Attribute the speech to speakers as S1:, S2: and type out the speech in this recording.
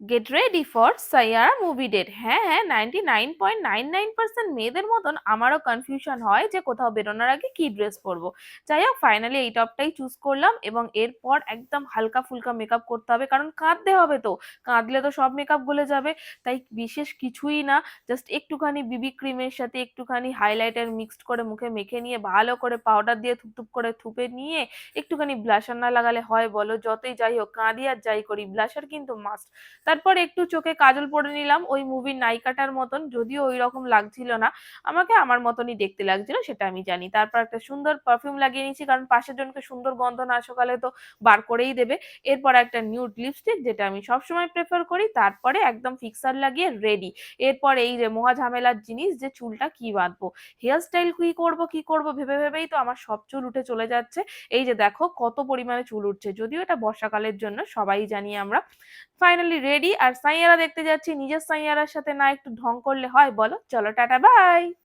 S1: Gate ready for Saiyaara movie date. হ্যাঁ হ্যাঁ, 99.99% মেয়েদের মতন আমারও কনফিউশন হয় যে কোথাও বেরোনোর আগে কি ড্রেস পরবো। যাই হোক, ফাইনালি এই টপটাই চুজ করলাম এবং এরপর একদম হালকা ফুলকা মেকআপ করতে হবে, কারণ কাঁদতে হবে তো। কাঁদলে তো সব মেকআপ গলে যাবে। তাই বিশেষ কিছুই না, জাস্ট একটুখানি বিবি ক্রিমের সাথে একটুখানি হাইলাইটার মিক্সড করে মুখে মেখে নিয়ে ভালো করে পাউডার দিয়ে থুপথুপ করে থুপে নিয়ে একটুখানি ব্লাশার না লাগালে হয় বলো? যতই যাই হোক, কাঁদি আর যাই করি, ব্লাশার কিন্তু মাস্ট। তারপর একটু চোখে কাজল পরে নিলাম ওই মুভির নায়িকাটার মতন, যদিও ওই রকম লাগছিল না আমাকে, আমার মতনই দেখতে লাগছিল সেটা আমি জানি। তারপর একটা সুন্দর পারফিউম লাগিয়ে নিয়েছি, কারণ পাশের জনকে সুন্দর গন্ধ না সকালে তো বার করেই দেবে। এরপর একটা নিউড লিপস্টিক, যেটা আমি সবসময় প্রেফার করি। তারপরে একদম ফিক্সার লাগিয়ে রেডি। এরপর এই যে মহা ঝামেলার জিনিস, যে চুলটা কি বাঁধবো, হেয়ার স্টাইল কি করব ভেবে ভেবেই তো আমার সব চুল উঠে চলে যাচ্ছে। এই যে দেখো কত পরিমাণে চুল উঠছে, যদিও এটা বর্ষাকালের জন্য, সবাই জানি আমরা। ফাইনালি রেডি, আর সাইয়ারা দেখতে যাচ্ছি। নিজের সাইয়ারার সাথে না একটু ঢং করলে হয় বলো? চলো, টাটা বাই।